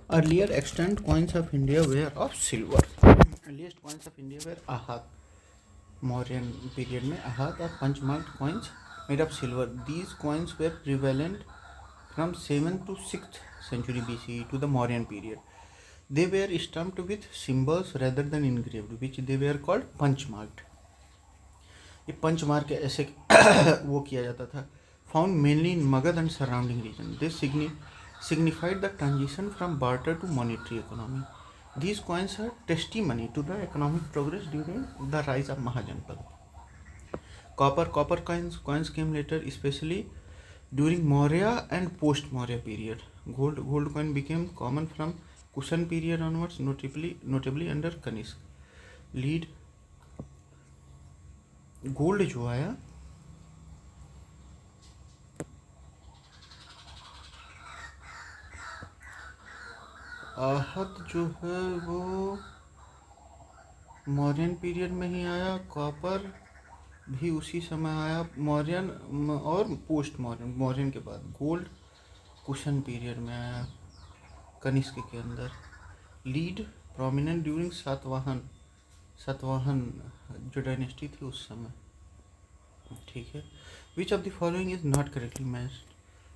Earlier extant coins of India were of silver. Earliest coins of India were Ahad. Mauryan period में Ahad or punch-marked coins made of silver. These coins were prevalent from 7th to 6th century BCE to the Mauryan period. They were stamped with symbols rather than engraved, which they were called punch-marked. ये पंच मार के ऐसे वो किया जाता था. Found mainly in Magad and surrounding region. This signified the transition from barter to monetary economy. These coins are testimony to the economic progress during the rise of Mahajanpad. Copper coins came later, especially during Maurya and post-Maurya period. Gold coin became common from Kushan period onwards, notably under Kanishk. Lead gold जो आया आहत जो है वो Mauryan period में ही आया. Copper भी उसी समय आया, मौर्यन और पोस्ट मौर्यन के बाद. गोल्ड कुशन पीरियड में आया, कनिष्क के अंदर. लीड प्रोमिनेंट ड्यूरिंग सातवाहन जो डायनेस्टी थी उस समय. ठीक है. Which of the following is not correctly matched?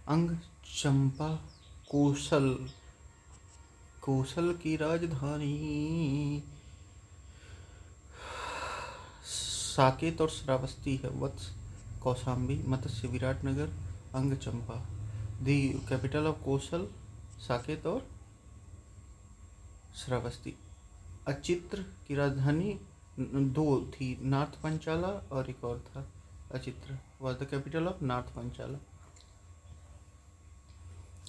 अंग, चंपा, कोसल की राजधानी साकेत और श्रावस्ती है. वत्स, Kaushambi, Matsya, Viratnagar, Anga, Champa. The capital of Kosala, Saket और श्रावस्ती. अचित्र की राजधानी दो थी, नॉर्थ पंचाला और एक और था. Achitra was the capital of north Panchala.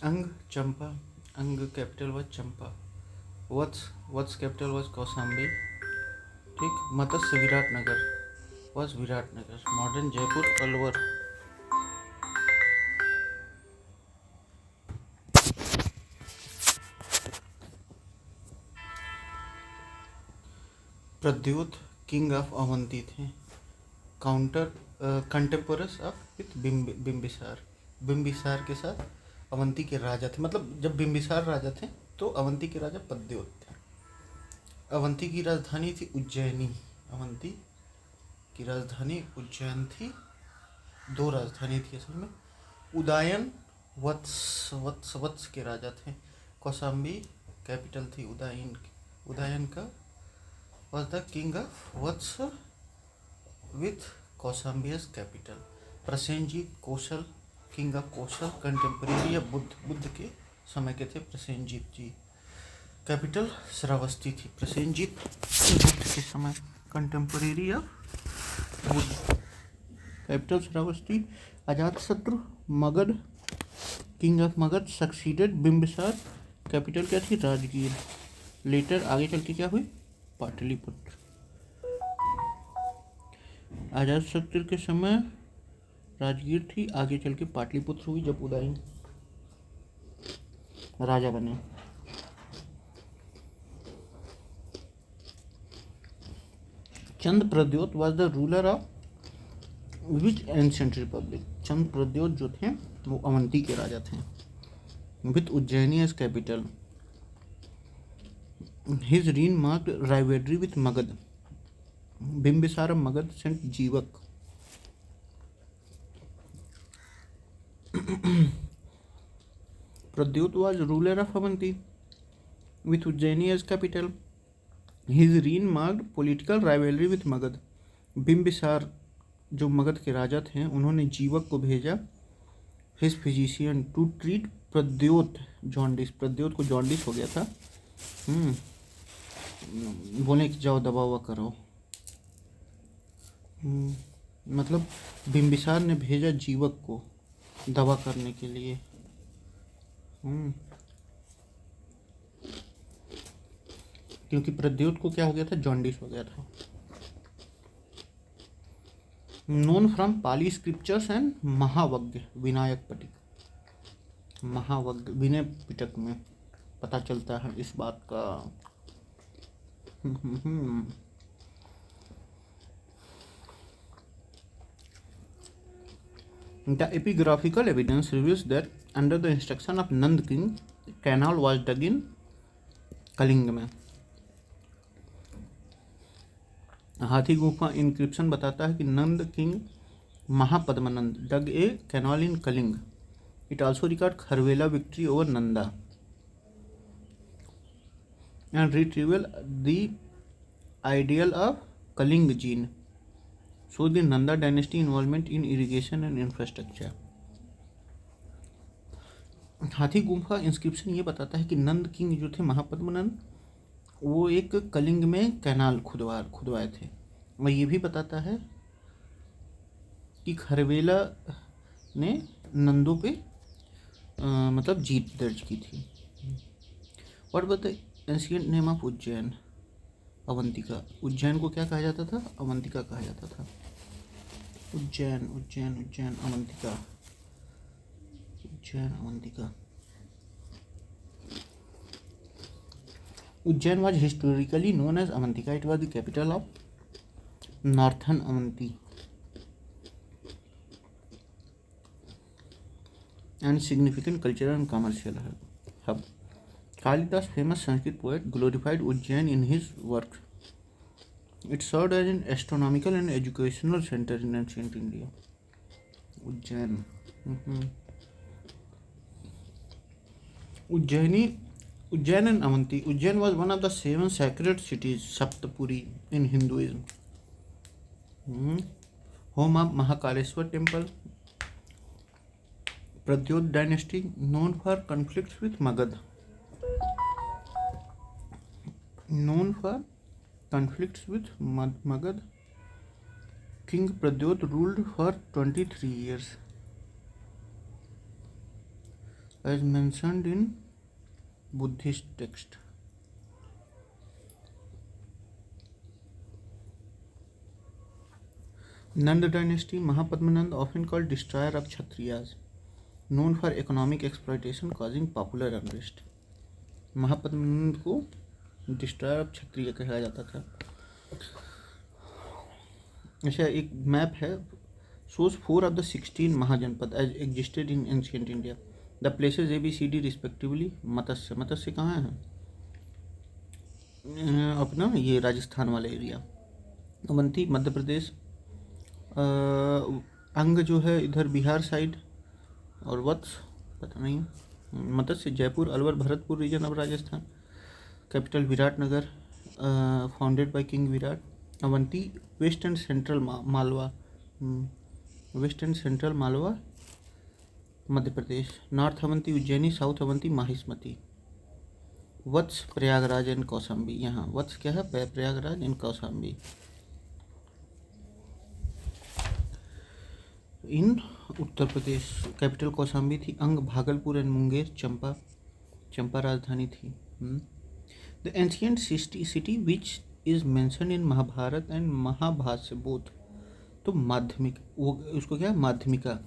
Anga, Champa. Anga capital was Champa. Vatsa capital was Kaushambi. ठीक. Matsya, Viratnagar was Viratnagar. Modern Jaipur, Alwar. Pradyota king of Avanti थे. Contemporaries of with Bimbisara. Bimbisara के साथ अवंती के राजा थे. मतलब जब बिम्बिसार राजा थे तो अवंती के राजा प्रद्योत थे. अवंती की राजधानी थी उज्जैनी. अवंती की राजधानी उज्जैन थी. दो राजधानी थी असल में. उदयन वत्स के राजा थे. कौशाम्बी कैपिटल थी उदयन का was the king of Vats with Kaushambi as capital. Prasenjit Kaushal, king of Kaushal, contemporary या बुद्ध के समय के थे प्रसेनजीत जी. कैपिटल श्रावस्ती थी. प्रसेनजीत बुद्ध के समय, contemporary of Buddha. Capital Shravasti. Ajatashatru Magadh, king of Magadh succeeded Bimbisara. Capital क्या थी? राजगीर. लेटर आगे चल के क्या हुई? पाटलिपुत्र. अजातशत्रु के समय राजगीर थी, आगे चल के पाटलिपुत्र हुई जब उदयन राजा बने. Chanda Pradyota was the ruler of which ancient republic. Chanda Pradyota जो थे वो अवंती के राजा थे. With Ujjaini as capital. His reign marked rivalry with Magad. Bimbisara Magad sent Jeevak. Pradyut was ruler of Avanti with Ujjaini as capital. His reign marked political rivalry with Magad. Bimbisara जो मगध के राजा थे उन्होंने जीवक को भेजा his physician to treat Pradyota jaundice. Pradyota को jaundice हो गया था. बोले कि जाओ दवा हुआ करो. मतलब बिम्बिसार ने भेजा जीवक को दवा करने के लिए. क्योंकि प्रद्योत को क्या हो गया था? जॉन्डिस हो गया था. Known from Pali scriptures and महावज्ञ विनायक पटिक. महावज्ञ विनय पिटक में पता चलता है इस बात का. The epigraphical evidence reveals that under the instruction of Nand King, canal was dug in Kalinga में। हाथी गुफा इंक्रिप्शन बताता है कि Nanda king Mahapadmananda dug a canal in Kalinga. It also record Kharavela victory over Nanda and retrieval the ideal of Kalinga Jina. So the Nanda dynasty involvement in irrigation and infrastructure. Hathi Gupha inscription ये बताता है कि नंद किंग जो थे महापद्मनंद, वो एक कलिंग में कैनाल खुदवाए थे। और ये भी बताता है कि खरवेला ने नंदों पे मतलब जीत दर्ज की थी। और बता ancient name of Ujjain, Avantika. Ujjain को क्या कहा जाता था? अवंतिका कहा जाता था। Ujjain Ujjain Ujjain Avantika, Ujjain Avantika. Ujjain was historically known as Avantika. It was the capital of northern Avanti and significant cultural and commercial hub. Kalidas, famous Sanskrit poet, glorified Ujjain in his works. It served as an astronomical and educational center in ancient India. Ujjain. Ujjain and Avanti. Ujjain was one of the 7 sacred cities, Saptapuri, in Hinduism. Home of Mahakaleshwar temple. Pradyot dynasty, known for conflicts with Magad. Magad. King Pradyot ruled for 23 years, as mentioned in Buddhist text. Nanda dynasty, Mahapadmanand, often called destroyer of Kshatriyas, known for economic exploitation causing popular unrest. Mahapadmananda को destroyer of क्षत्रिय कहा जाता था। अच्छा, एक map है, shows 4 of the 16 महाजनपद as existed in ancient India. The places ABCD respectively. मत्स्य कहाँ है? अपना ये राजस्थान वाला एरिया। अवंती मध्य प्रदेश, अंग जो है इधर बिहार साइड, और वत्स पता नहीं, Matsya Jaipur, Alwar, Bharatpur region of Rajasthan. Capital Viratnagar, founded by king Virat. Avanti west and central Malwa Madhya Pradesh. North Avanti Ujjaini, south Avanti Mahishmati. Vatsa Prayagraj and Kaushambi. यहाँ वत्स क्या है? Prayagraj and Kaushambi. In Uttar Pradesh. Capital Kaushambi थी। अंग भागलपुर एंड मुंगेर। चंपा राजधानी थी। The ancient city which is mention in Mahabharata and Mahabhashya both. तो माध्यमिक, वो उसको क्या है? माध्यमिका।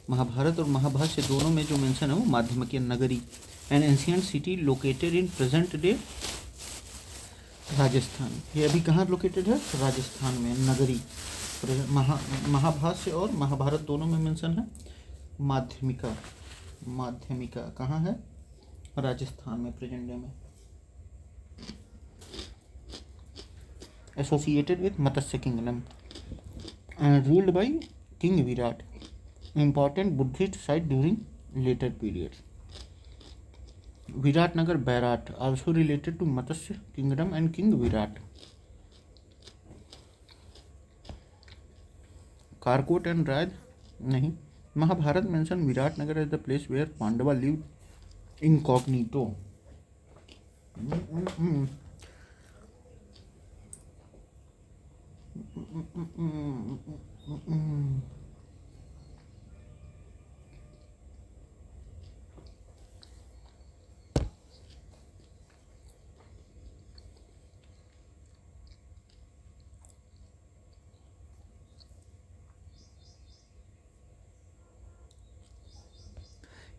महाभारत और महाभाष्य दोनों में जो मेंशन है वो माध्यमिक या नगरी। N ancient city located in present day Rajasthan. ये अभी कहाँ लोकेटेड है? राजस्थान में, नगरी। महाभाष्य और महाभारत दोनों में मेंशन है माध्यमिका कहाँ है? राजस्थान में, प्रेजेंट डे में। Associated with Matsya kingdom and ruled by King Virat. Important Buddhist site during later periods. Viratnagar Bairat, also related to Matsya Kingdom and King Virat. Karkot and Raj, नहीं। Mahabharat mention Viratnagar as the place where Pandava lived incognito.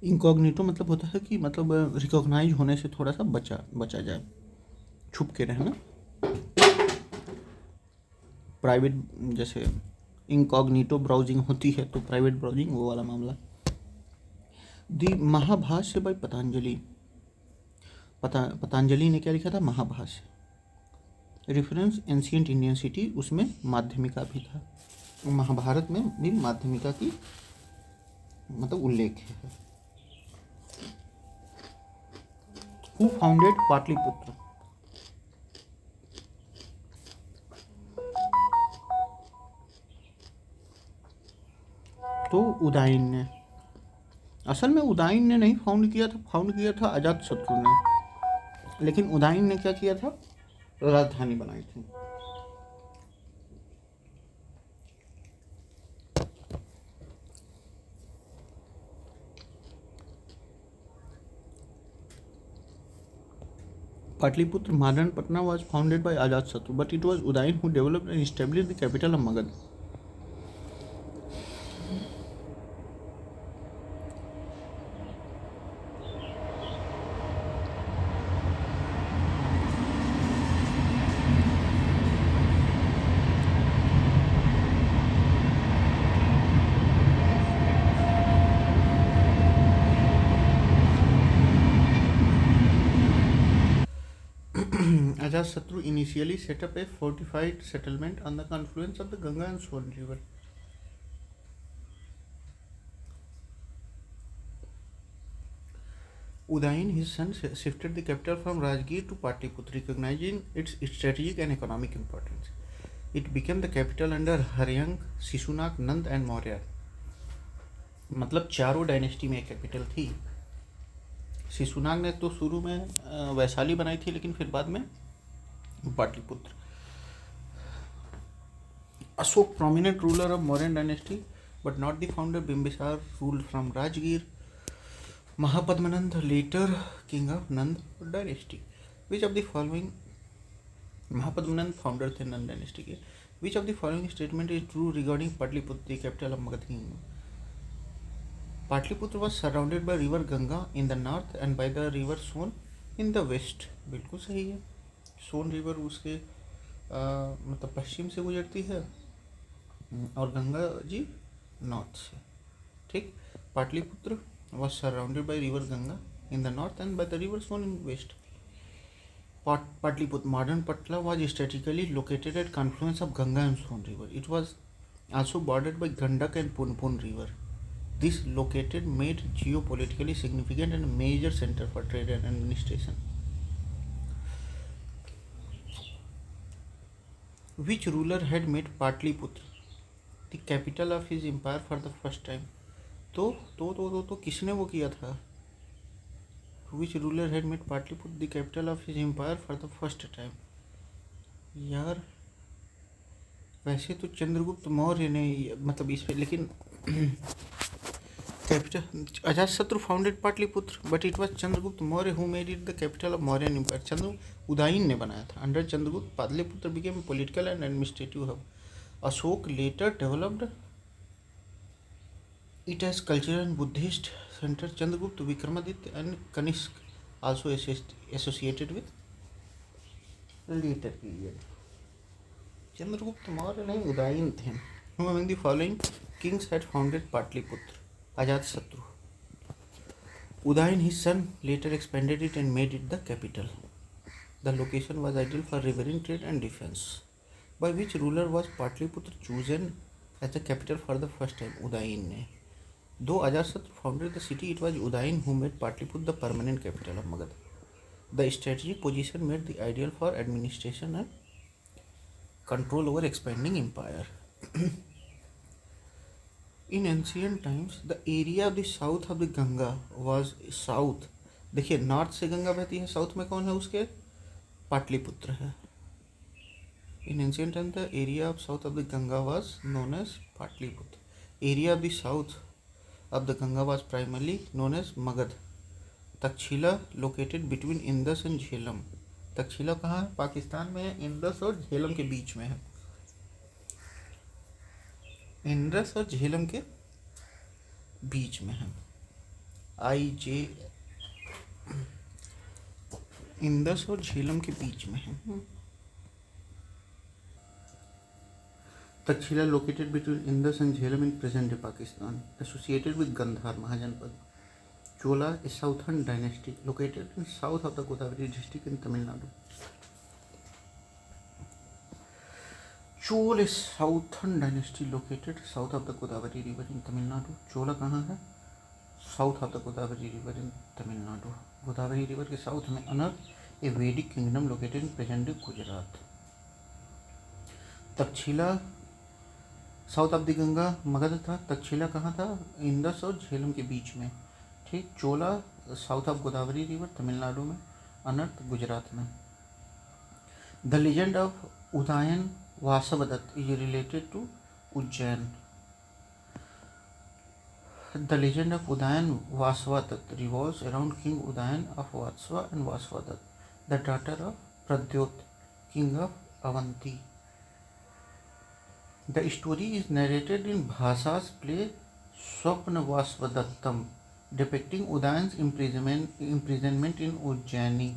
Incognito मतलब होता है कि मतलब recognise होने से थोड़ा सा बचा जाए, छुप के रहना। प्राइवेट, जैसे इनकॉग्निटो ब्राउजिंग होती है तो प्राइवेट ब्राउजिंग, वो वाला मामला। दी महाभाष्य बाय पतंजलि। पतंजलि ने क्या लिखा था, Mahabhashya. Reference ancient Indian city, उसमें माध्यमिका भी था। महाभारत में भी माध्यमिका की मतलब उल्लेख है। Who founded Pataliputra? तो उदयन ने। असल में उदयन ने नहीं फाउंड किया था, फाउंड किया था अजातशत्रु ने। लेकिन उदयन ने क्या किया था, राजधानी बनाई थी। Patliputra, modern Patna, was founded by Ajatasattu, but it was Udayan who developed and established the capital of Magad. Ajatasattu initially set up a fortified settlement on the confluence of the Ganga and Swan river. Udayan, his son, shifted the capital from Rajgir to Patliputra, recognizing its strategic and economic importance. It became the capital under Haryang, Sisunak, Nand and Maurya. मतलब चारों dynasty में एक capital थी। शिशुनाग ने तो शुरू में वैशाली बनाई थी, लेकिन फिर बाद में Pataliputra. Ashok, prominent ruler of Mauryan dynasty, but not the founder. Bimbisar ruled from Rajgir. Mahapadmanand, later king of Nand dynasty. Which of the following, Mahapadmanand founder थे नंद डायनेस्टी के। Which of the following statement is true regarding Patliputra, the capital of Magadha kingdom? Patliputra was surrounded by river Ganga in the north and by the river Son in the west. बिल्कुल सही है। सोन river उसके मतलब पश्चिम से गुजरती है और Ganga ji north से। ठीक। Pataliputra was surrounded by river Ganga in the north and by the river Son in west. Patliputra, modern Patla, was strategically located at confluence of Ganga and Son river. It was also bordered by Gandak and Punpun river. This located made geopolitically significant and a major center for trade and administration. Which ruler had made Patliputra the capital of his empire for the first time? तो किसने वो किया था? Which ruler had made Patliputra the capital of his empire for the first time? यार वैसे तो चंद्रगुप्त मौर्य ने मतलब इस पे, लेकिन capital Ajatashatru founded Pataliputra, but it was Chandragupta Maurya who made it the capital of Mauryan empire. Udayan ने बनाया था। Under Chandragupta, Pataliputra became political and administrative hub. Ashoka later developed it as cultural and Buddhist center. Chandragupta, Vikramaditya and Kanishk also associated with later period. Chandragupta Maurya नहीं, उदयन थे। Who among the following kings had founded Patliputra? Ajatasattu. Udayan, his son, later expanded it and made it the capital. The location was ideal for riverine trade and defense. By which ruler was Patliputra chosen as the capital for the first time? Udayan ने। Though Ajatasattu founded the city, it was Udayan who made Patliputra the permanent capital of Magadha. The strategic position made the ideal for administration and control over expanding empire. In ancient times, the area of the south of the Ganga was south. देखिए north से गंगा बहती है, south में कौन है उसके? पाटलिपुत्र है। In ancient times, the area of south of the Ganga was known as Patliputra. Area of the south of the Ganga was primarily known as Magad. Takshashila located between Indus and Jhelum. Takshashila कहाँ है? पाकिस्तान में है, Indus और झेलम के बीच में है। Indus और झेलम के बीच में है। इंदस और झेलम के बीच में है। Takshashila located between Indus and Jhelum in present day Pakistan, associated with Gandhar महाजनपद। Chola, a southern dynasty located in south of the Godavari district in Tamil Nadu. Chola is southern dynasty located south of the Godavari river in Tamil Nadu. चोला कहाँ है? South of the Godavari river in Tamil Nadu. Godavari river के south में owner, ए वैदिक kingdom located in present day Gujarat. Takshashila south of the Ganga Magadh था. तक्षशिला कहाँ था? Indus और झेलम के बीच में. ठीक. Chola south of Godavari river Tamil Nadu में, अनर्थ गुजरात में. The legend of Udayan Vasavadatta is related to Ujjain. The legend of Udayan Vaswadatta revolves around King Udayan of Vatsva and Vaswadatta, the daughter of Pradyot, king of Avanti. The story is narrated in Bhasa's play Swapna Vaswadattam, depicting Udayan's imprisonment in Ujjain.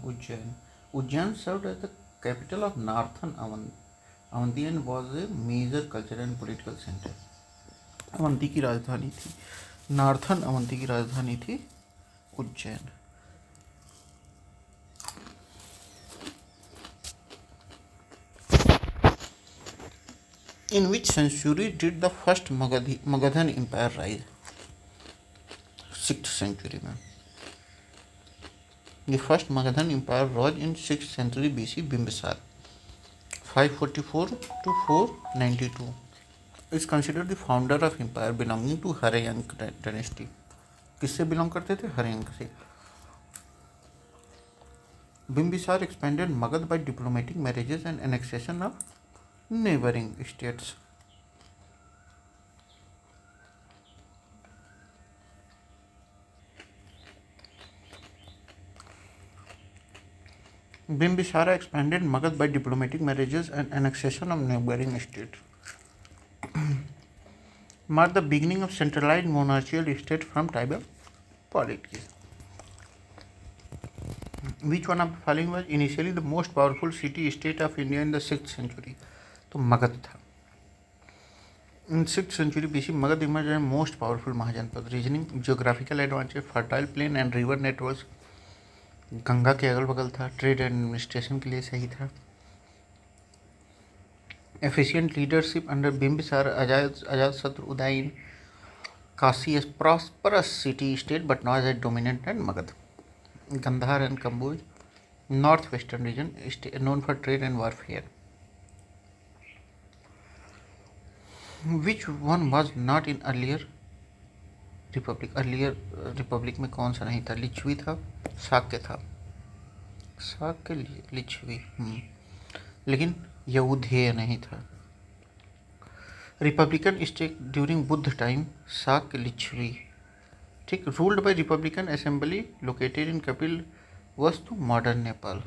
Ujjain served as the capital of northern Avanti and was a major cultural and political center. Avanti की राजधानी थी. Northern Avanti की राजधानी थी Ujjain. In which century did the first Magadhan empire rise? 6th century में. The first Magadhan empire rose in 6th century BC. Bimbisar 544 to 492 is considered the founder of empire belonging to Haryank dynasty. किससे belong करते थे? हरयंक से. Bimbisar expanded Magad by diplomatic marriages and annexation of neighboring states. Bimbisara expanded Magad by diplomatic marriages and annexation of neighboring states. Marked the beginning of centralized monarchical state from tribal politics. Which one of the following was initially the most powerful city-state of India in the 6th century? तो मगध था. In 6th century BC, Magad emerged as most powerful महाजनपद. Reasoning, geographical advantage, fertile plain and river networks. Ganga के अगल बगल था. Trade and administration के लिए सही था. Efficient leadership under Bimbisara, Ajatasattu, Udayin, Kasi as prosperous city-state but not as dominant and Magad. Gandhar and Kamboj, northwestern region, known for trade and warfare. Which one was not in earlier Republic? Earlier Republic में कौन सा नहीं था? लिच्छवी था, शाक्य था. शाक्य, लिच्छवी, लेकिन यौधेय नहीं था. Republican state during Buddha time, Shakya, Lichchhavi. ठीक. Ruled by republican assembly located in Kapilavastu, modern Nepal,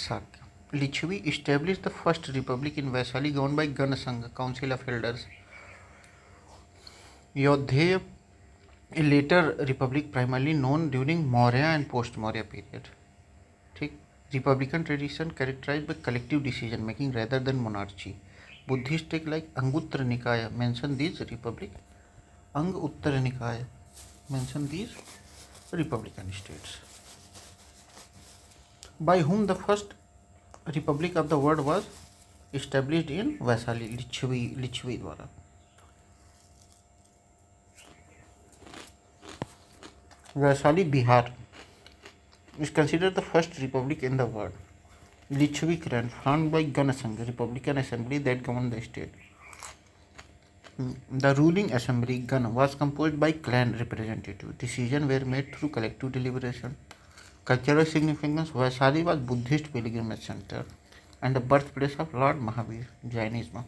Shakya. Lichchhavi established the first republic in Vaishali governed by Ganasangh, council of elders. Yodheya, a later republic primarily known during Maurya and post-Maurya period. ठीक. Republican tradition characterized by collective decision making rather than monarchy. Buddhist texts like Anguttara Nikaya mention these republic. Anguttara Nikaya mention these republican states. By whom the first republic of the world was established in Vaishali? Licchavi द्वारा. Vaishali, Bihar is considered the first republic in the world. Lichvi clan formed by Ganasangh, Republican Assembly that governed the state. The ruling assembly Gan was composed by clan representatives. Decisions were made through collective deliberation. Cultural significance: Vaishali was Buddhist pilgrimage center and the birthplace of Lord Mahavir, Jainism.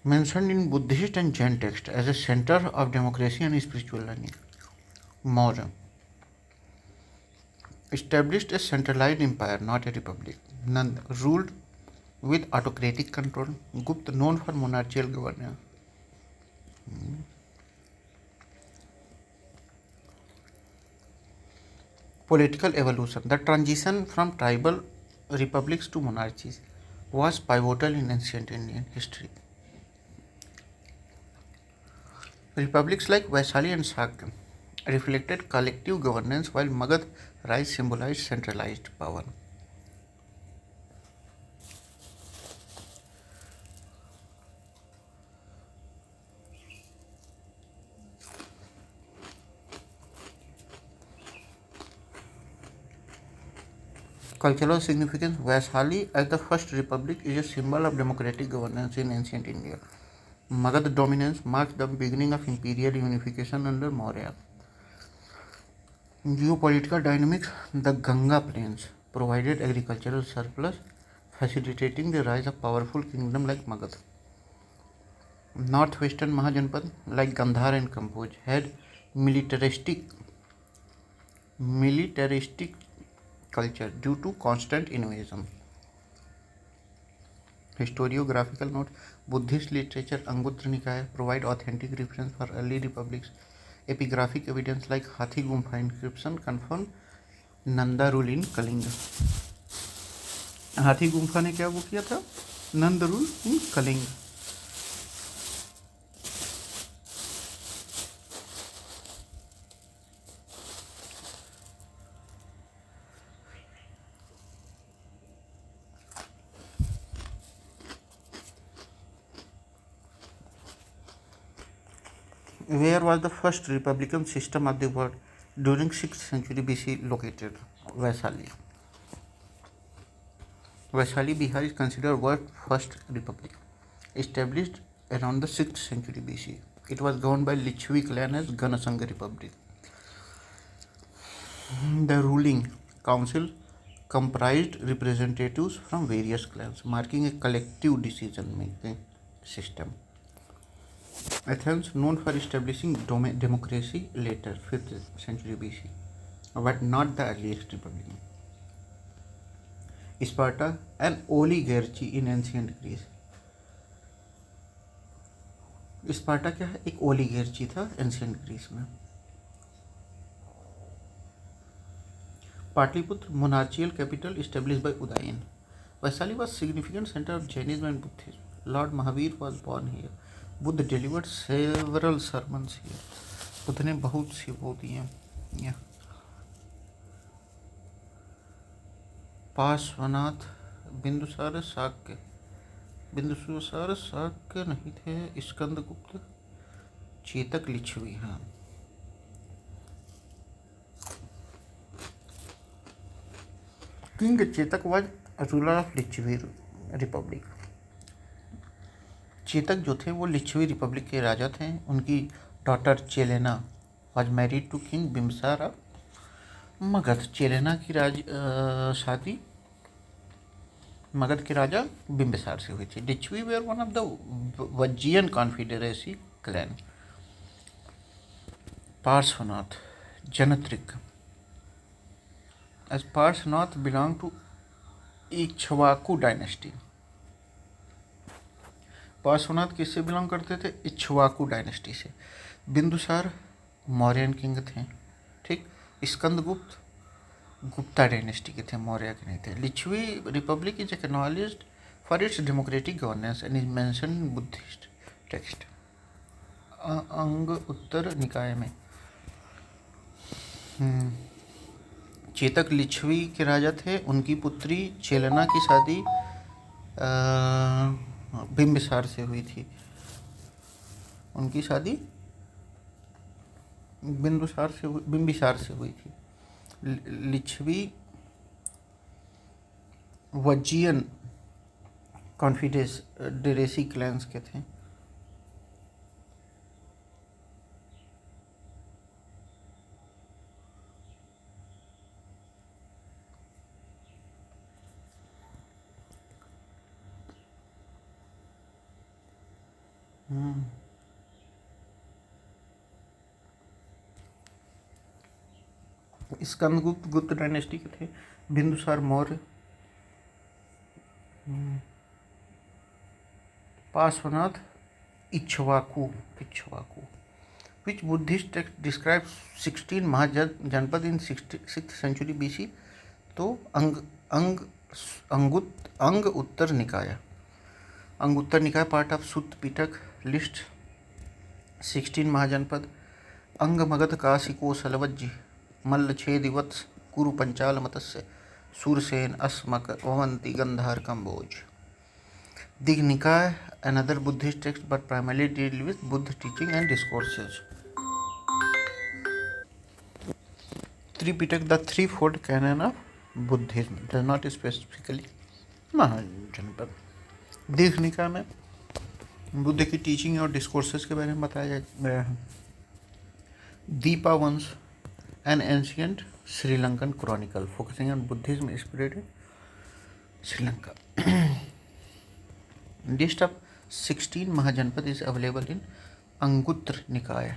Mentioned in Buddhist and Jain texts as a center of democracy and spiritual learning. Maurya established a centralized empire, not a republic. Nand ruled with autocratic control. Gupta, known for monarchical governance. Political evolution: the transition from tribal republics to monarchies was pivotal in ancient Indian history. Republics like Vaishali and Shakya reflected collective governance, while Magadh rise symbolized centralized power. Cultural significance: Vaishali as the first republic is a symbol of democratic governance in ancient India. Magadh dominance marks the beginning of imperial unification under Maurya. Geopolitical dynamics: the Ganga plains provided agricultural surplus, facilitating the rise of powerful kingdoms like Magadh. Northwestern Mahajanpad like Gandhar and Kamboj had militaristic culture due to constant invasion. Historiographical note: Buddhist literature Anguttara Nikaya provide authentic reference for early republics. Epigraphic evidence like Hathi Gumpha inscription confirm Nanda rule in Kalinga. हाथी गुम्फा ने क्या वो किया था? Nanda rule in Kalinga. Where was the first republican system of the world during 6th century BC located? Vaishali. Vaishali, Bihar is considered world's first republic. Established around the 6th century BC. It was governed by Lichvi clan as Ganasanga Republic. The ruling council comprised representatives from various clans, marking a collective decision-making system. Athens, known for establishing democracy later, 5th century BC, but not the earliest republic. Sparta, an oligarchy in ancient Greece. Sparta क्या है? एक ओलिगार्ची था ancient Greece में. Pataliputra, monarchical capital established by Udayan. Vaishali was significant center of Jainism and Buddhism. Lord Mahavir was born here. Buddha delivered several sermons here. Buddha ने बहुत सी वो दी हैं. पार्श्वनाथ, बिंदुसार शाक्य नहीं थे. स्कंदगुप्त, चेतक, लिच्छवी. हाँ, king Chetaka was ruler of Lichchhavi republic. Chetaka जो थे वो लिच्छवी रिपब्लिक के राजा थे. उनकी daughter Chelena was married to king Bimbisara of Magadha. Chelena की शादी मगध के राजा बिम्बिसार से हुई थी. Lichchhavi were one of the Vajjian confederacy clan. Parshvanath, Jnatrika. as Parsanath belonged to Ikshvaku dynasty. Parshvanath किससे बिलोंग करते थे? इक्ष्वाकु डायनेस्टी से. बिंदुसार मौर्यन किंग थे. ठीक. स्कंदगुप्त गुप्ता डायनेस्टी के थे, मौर्य के नहीं थे. Licchavi republic is acknowledged for its democratic governance and is mentioned in Buddhist text. Anguttara निकाय में. चेतक लिच्छवी के राजा थे. उनकी पुत्री चेलना की शादी बिम्बिसार से हुई थी. उनकी शादी बिम्बिसार से हुई थी. लिच्छवी वज्जियन कॉन्फिडेरेसी क्लैंस के थे. स्कंदगुप्त गुप्त डायनेस्टी के थे. Bindusara Maurya. Parshvanath Ikshvaku. Which Buddhist text describes 16 महाजनपद in 6th century BC? तो अंग उत्तर निकाय. अंग उत्तर निकाय part of Sutta Pitaka list 16 महाजनपद. अंगमगध काशिकोसलवज्जि मल्लछेदिवत्स कुरु पंचाल मतस्य Surya Sen Asmaka Avanti Gandhar Kamboj. Digh Nikaya, another Buddhist text but primarily deal with Buddha teaching and discourses. Tripitak, the threefold canon of Buddhism, does not specifically महाजनपद. दीघ निकाय में बुद्ध की टीचिंग और डिस्कोर्सेस के बारे में बताया गया है. दीपा वंश, an ancient Sri Lankan Chronicle focusing on Buddhism spread in Sri Lanka. List of 16 Mahajanpad is available in Anguttara Nikaya.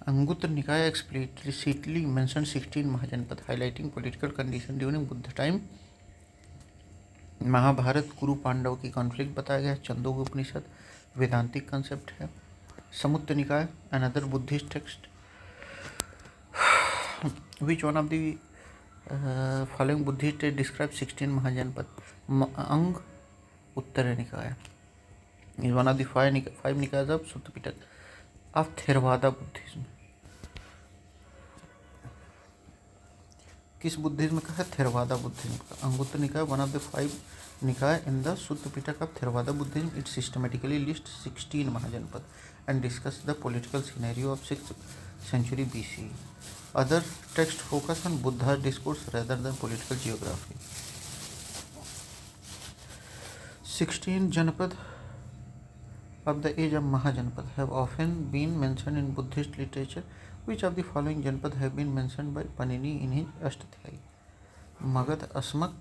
Anguttara Nikaya explicitly mentions 16 Mahajanpad, highlighting political condition during Buddha time. Mahabharata Kuru Pandava की कॉन्फ्लिक्ट बताया गया. चंदोग उपनिषद वेदांतिक कंसेप्ट है. समुद्र निकाय, another Buddhist text. Which one of the following Buddhist describe 16 महाजनपद? अंग उत्तर निकाय is one of the five Nikayas of Sutta Pitaka of Theravada Buddhism. किस Buddhism का है? थेरवादा बुद्धिज्म का. अंगुत्तर निकाय, one of the 5 Nikaya in the Sutta Pitaka of Theravada Buddhism. It systematically list 16 Mahajanapada and discuss the political scenario of 6th century BC. Other texts focus on Buddha's discourse rather than political geography. 16 Janpad of the age of Mahajanpad have often been mentioned in Buddhist literature. Which of the following Janpad have been mentioned by Panini in his Ashtadhyayi? Magad, Asmak,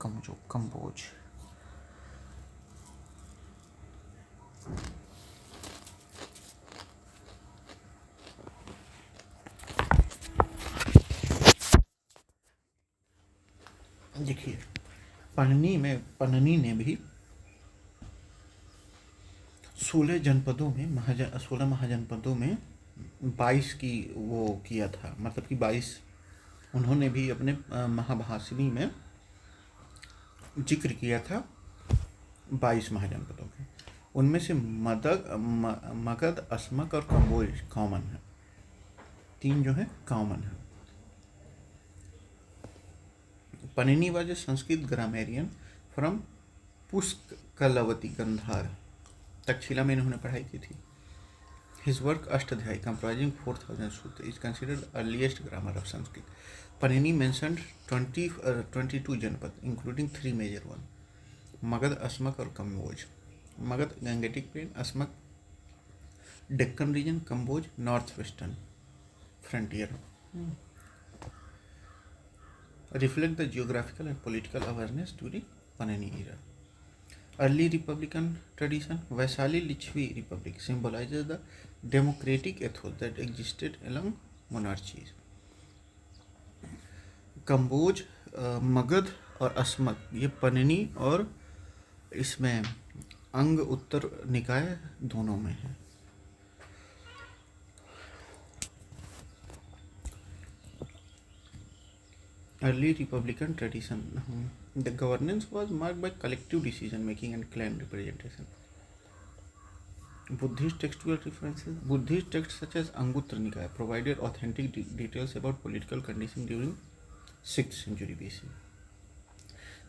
Kamboj. देखिए, पन्नी ने भी 16 महाजनपदों में 22 की वो किया था. मतलब कि 22 उन्होंने भी अपने महाभाषिणी में जिक्र किया था 22 महाजनपदों के. उनमें से मगध, अस्मक और कंबोज कॉमन है. 3 जो है कॉमन है. Panini was a Sanskrit grammarian from Pushkalavati, Gandhar. Takshashila में इन्होंने पढ़ाई की थी. His work Ashtadhyayi, comprising 4,000 sutras, is considered the earliest grammar of Sanskrit. Panini mentioned 22 Janpad, including 3 major ones: Magad, Asmak और Kamboj. Magad, Gangetic Plain; Asmak, Deccan region; Kamboj, northwestern frontier. Reflect the geographical and political awareness during Panini era. Early Republican tradition. Vaishali Lichvi Republic symbolizes the democratic ethos that existed along monarchies. Kamboj, Magadh और अस्मक ये पन्नी और इसमें अंग उत्तर निकाय दोनों में है. Early Republican tradition. The governance was marked by collective decision making and clan representation. Buddhist textual references. Buddhist texts such as Anguttara Nikaya provided authentic details about political conditions during 6th century BC.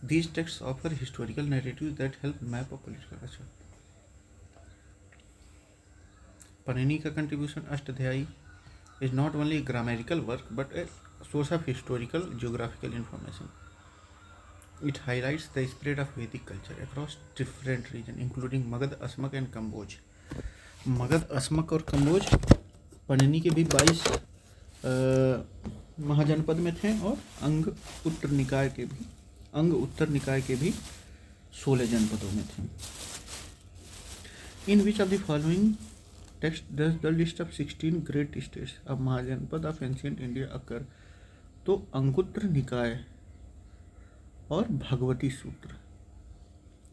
These texts offer historical narratives that help map a political culture. Panini का contribution Ashtadhyayi is not only a grammatical work but a source of historical geographical information. It highlights the spread of Vedic culture across different regions, including Magad, Asmak and Kamboj. Magadh, Asmaka और कंबोज पन्नी के भी 22 महाजनपद में थे और अंग उत्तर निकाय के भी 16 जनपदों में थे. In which of the following text does the list of 16 great states of Mahajanpad of ancient India occur? तो अंगुत्तर निकाय और भगवती सूत्र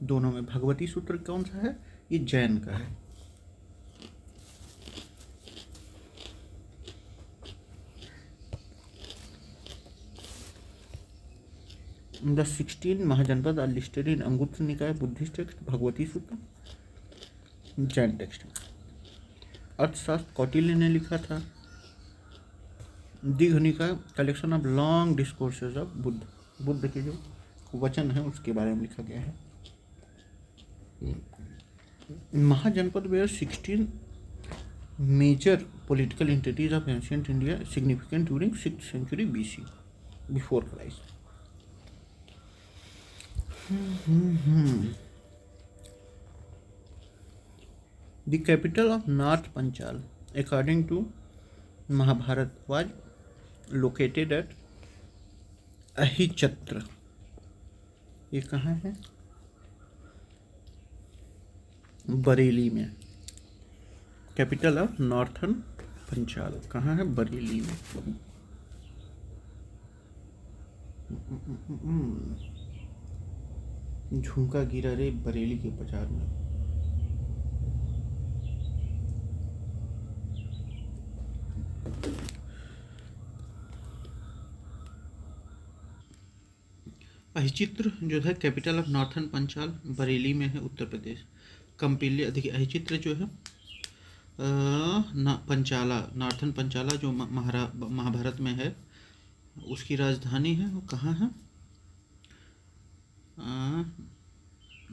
दोनों में. भगवती सूत्र कौन सा है? ये जैन का है. The 16 Mahajanpad are listed in Anguttara Nikaya Buddhist text, Bhagavati Sutta, Jain text. अर्थशास्त्र कौटिल्य ने लिखा था। Dighanikaya collection of long discourses of Buddha, Buddha के जो वचन है उसके बारे में लिखा गया है। Mahajanapada were 16 major political entities of ancient India significant during 6th century BC before Christ. The capital of North Panchal, according to Mahabharat, was located at अहिचत्र। ये कहाँ है? बरेली में। कैपिटल ऑफ नॉर्थन पंचाल कहाँ है? बरेली में। झुमका गिरा रे बरेली के बाजार में। अहिचित्र जो है capital of northern Panchal, Bareilly में है, उत्तर प्रदेश। कंपिलिया, देखिए अहिचित्र जो है पंचाला, नॉर्थन पंचाला जो महाभारत में है, उसकी राजधानी है। वो कहाँ है?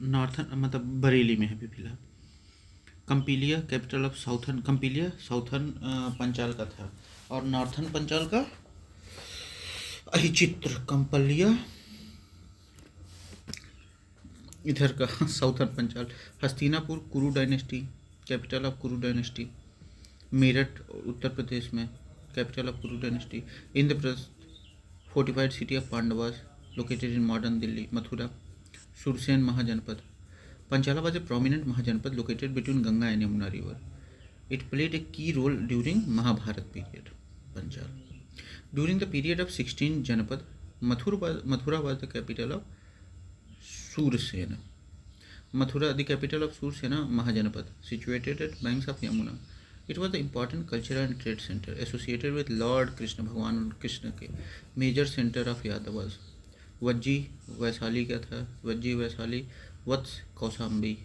नॉर्थन मतलब बरेली में है अभी फिलहाल। Kampilya capital of southern, Kampilya southern Panchal का था, और नॉर्थन पंचाल का अहिचित्र। कंपलिया इधर का southern Panchal. Hastinapur Kuru dynasty, capital of Kuru dynasty. Meerut Uttar Pradesh में, capital of Kuru dynasty. Indraprastha fortified city of Pandavas located in modern Delhi. Mathura Surasena Mahajanapada. Panchala was a prominent Mahajanapada located between Ganga and Yamuna river. It played a key role during Mahabharat period. Panchal. During the period of 16 Janapad, Mathura was the capital of Sursena. Mathura, the capital of Sursena Mahajanapad, situated at banks of Yamuna. It was the important cultural and trade center associated with Lord Krishna, भगवान कृष्ण के major center of Yadavas. Vajji Vaishali क्या था? Vajji Vaishali. Vatsa Kaushambi,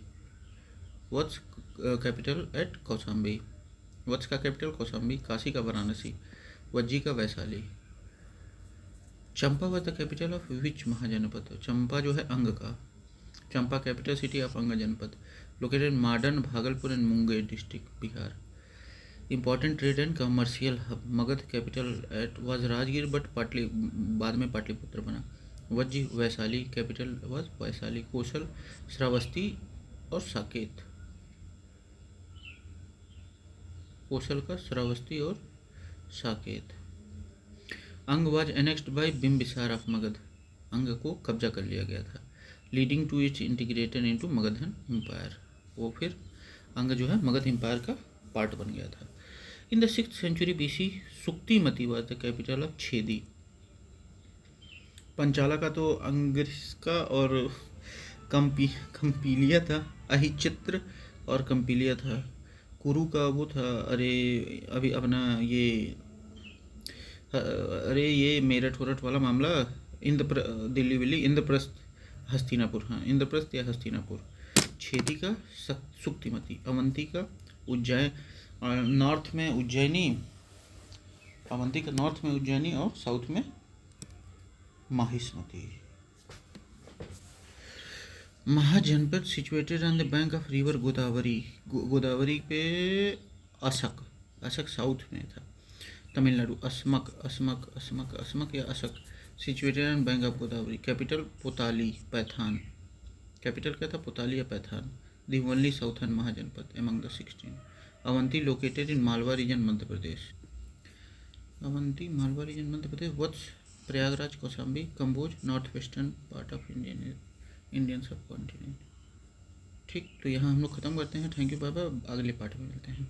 Vatsa capital at Kaushambi, Vatsa का capital Kaushambi. Kashi का वाराणसी, वज्जी का Vaishali. Champa was the capital of which Mahajanapada? Champa जो है अंग का। चंपा capital city of Anga Janapada, located modern Bhagalpur and Munger district, Bihar. Important trade and commercial hub. Magadha capital at was Rajgir but बाद में पाटलिपुत्र बना। Vajji Vaishali capital was Vaishali. कौशल श्रावस्ती और साकेत, कौशल का श्रावस्ती और Saket. Anga was annexed by Bimbisara of Magadha, Anga को कब्जा कर लिया गया था। Leading to its integrated into Magadhan empire, वो फिर अंग जो है मगध एम्पायर का पार्ट बन गया था। In the 6th century BC, Suktimati was the capital of Chedi. Panchala का तो अंग्रिस का और कंपिलिया था। अहिचित्र और कंपिलिया था। कुरु का वो था, अरे अभी अपना ये, अरे ये मेरठ वरठ वाला मामला, दिल्ली विल्ली, इंद्रप्रस्थ हस्तिनापुर, हाँ इंद्रप्रस्थ या हस्तिनापुर। छेदी का सुक्तिमती। अवंती का उज्जैन, नॉर्थ में उज्जैनी, अवंती का नॉर्थ में उज्जैनी और साउथ में Mahishmati. Mahajanapada situated on the bank of river Godavari, Godavari पे असक, असक साउथ में था। तमिलनाडु असमक, असमक असमक असमक या Asaka, situated on bank of Godavari. Capital Potali Paithan, capital क्या था? पोताली या Paithan. The only southern Mahajanapada among the 16। Avanti located in Malwa region Madhya Pradesh, Avanti Malwa region Madhya Pradesh. Vatsa Prayagraj Kaushambi. Kamboja north western part of Indian subcontinent. ठीक, तो यहाँ हम लोग ख़त्म करते हैं। थैंक यू, बाय बाय, अगले पार्ट में मिलते हैं।